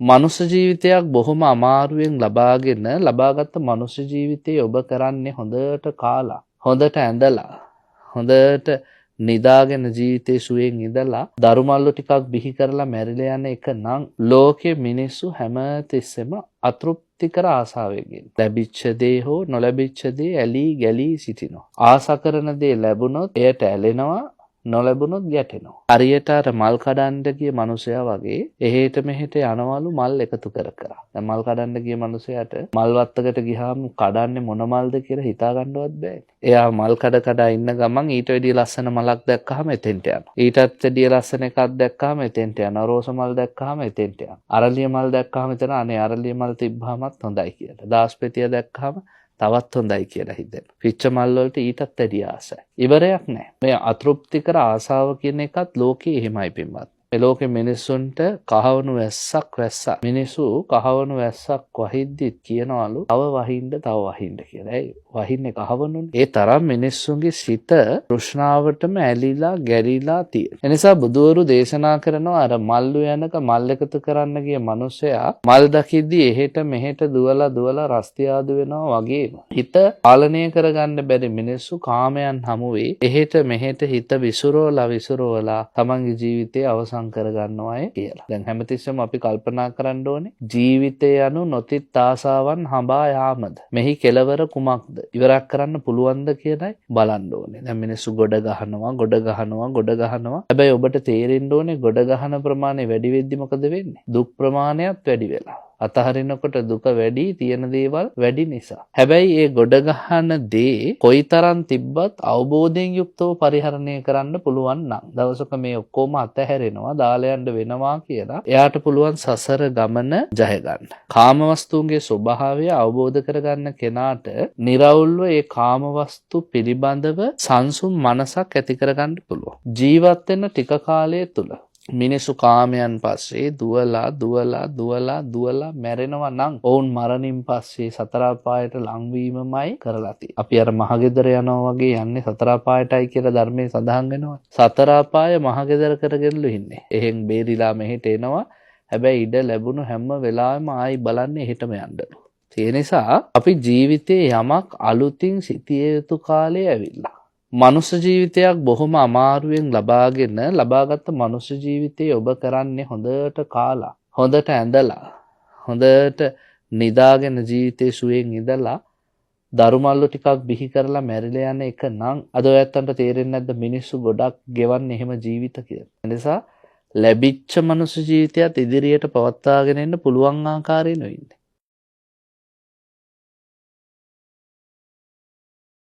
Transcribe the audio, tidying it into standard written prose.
මනුෂ්‍ය ජීවිතයක් බොහොම අමාරුවෙන් ලබාගත් මනුෂ්‍ය ජීවිතේ ඔබ කරන්නේ හොඳට කාලා, හොඳට ඇඳලා, හොඳට නිදාගෙන ජීවිතේ සුවයෙන් ඉඳලා දරුමල්ලු ටිකක් බිහි කරලා මැරිලා යන එක නම් ලෝකේ මිනිස්සු හැම තිස්සෙම අතෘප්තිකර ආසාවකින් ලැබිච්ච දේ හෝ නොලැබිච්ච දේ ඇලී ගැලී සිටිනවා. ආසා කරන දේ ලැබුණොත් එයට ඇලෙනවා, නොලැබුණොත් ගැටෙනවා. හරියට අර මල් කඩන්න ගිය මනුස්සයා වගේ එහෙට මෙහෙට යනවලු මල් එකතු කර කර. දැන් මල් කඩන්න ගිය මනුස්සයාට මල් වත්තකට ගියාම කඩන්නේ මොන මල්ද කියලා හිතා ගන්නවත් බෑනේ. එයා මල් කඩ ඉන්න ගමන් ඊට වැඩිය ලස්සන මලක් දැක්කහම එතෙන්ට යනවා. ඊටත් වැඩිය ලස්සන එකක් දැක්කහම එතෙන්ට යනවා. රෝස මල් දැක්කහම එතෙන්ට යනවා. අරලිය මල් දැක්කහම එතන අනේ අරලිය මල් තිබ්බහමත් හොඳයි කියලා. දාස්පෙතිය දැක්කහම තවත් හොඳයි කියලා හිතෙනවා. පිච්ච මල් වලට ඊටත් වැඩිය ආසයි. ඉවරයක් නැහැ. මේ අතෘප්තිකර ආසාව කියන එකත් ලෝකේ එහෙමයි පින්වත්. මේ ලෝකේ මිනිස්සුන්ට කහවණු වැස්සා. මිනිස්සු කහවණු වැස්සක් වහිද්දිත් කියනවලු තව වහින්න කියලා. ඒ වහින්නේ කහවණුනේ. ඒ තරම් මිනිස්සුන්ගේ සිත තෘෂ්ණාවටම ඇලිලා ගැරිලා තියෙන. එනිසා බුදුවරු දේශනා කරනවා අර මල්ලු යනක මල් එකතු කරන්න ගිය මිනිසයා මල් දකිද්දී එහෙට මෙහෙට දුවලා රස්තියාදු වෙනවා වගේම හිත පාලනය කරගන්න බැරි මිනිස්සු කාමයන් හමුවේ එහෙට මෙහෙට හිත විසිරෝලා තමන්ගේ ජීවිතය අවසන් කරගන්නවාය කියලා. දැන් හැමතිස්සෙම අපි කල්පනා කරන්න ඕනේ ජීවිතය යනු නොතිත් ආසාවන් හඹා යාමද. මෙහි කෙලවර කුමක්ද? ඉවරක් කරන්න පුළුවන්ද කියලායි බලන්න ඕනේ. දැන් මිනිස්සු ගොඩ ගහනවා. හැබැයි ඔබට තේරෙන්න ඕනේ ගොඩ ගහන ප්‍රමාණය වැඩි වෙද්දි මොකද වෙන්නේ? දුක් ප්‍රමාණයත් වැඩි වෙලා. අතහරිනකොට දුක වැඩි, තියෙන දේවල් වැඩි නිසා. හැබැයි ඒ ගොඩ ගහන දේ කොයිතරම් තිබ්බත් අවබෝධයෙන් යුක්තව පරිහරණය කරන්න පුළුවන් නම් දවසක මේ ඔක්කොම අතහැරෙනවා, දාලා යන්න වෙනවා කියලා එයාට පුළුවන් සසර ගමන ජය ගන්න. කාමවස්තුන්ගේ ස්වභාවය අවබෝධ කරගන්න කෙනාට निराවුල්ව ඒ කාමවස්තු පිළිබඳව සංසුම් මනසක් ඇති කරගන්න පුළුවන්. ජීවත් වෙන ටික කාලය තුල මිනිසු කාමයන් පස්සේ දුවලා මැරෙනවා නම් ඔවුන් මරණින් පස්සේ සතර අපායට ලංවීමමයි කරලා තියෙන්නේ. අපි අර මහගෙදර යනවා වගේ යන්නේ සතර අපායටයි කියලා ධර්මයේ සඳහන් වෙනවා. සතර අපාය මහගෙදර කරගෙනලු ඉන්නේ. එහෙන් බේරිලා මෙහෙට එනවා. හැබැයි ඉඩ ලැබුණු හැම වෙලාවෙම ආයි බලන්නේ එහෙටම යන්නලු. ඒ නිසා අපි ජීවිතේ යමක් අලුතින් සිටිය යුතු කාලය ඇවිල්ලා. මනුෂ්‍ය ජීවිතයක් බොහොම අමාරුවෙන් ලබාගත් මනුෂ්‍ය ජීවිතේ ඔබ කරන්නේ හොඳට කාලා, හොඳට ඇඳලා, හොඳට නිදාගෙන ජීවිතේ සුවයෙන් ඉඳලා දරුමල්ලු ටිකක් බිහි කරලා මැරිලා යන එක නම් අද ඔයත්තන්ට තේරෙන්නේ නැද්ද මිනිස්සු ගොඩක් ගෙවන්නේ එහෙම ජීවිත කියලා. ඒ නිසා ලැබිච්ච මනුෂ්‍ය ජීවිතයත් ඉදිරියට පවත්වාගෙන යන්න පුළුවන් ආකාරයෙන් වෙන්නේ.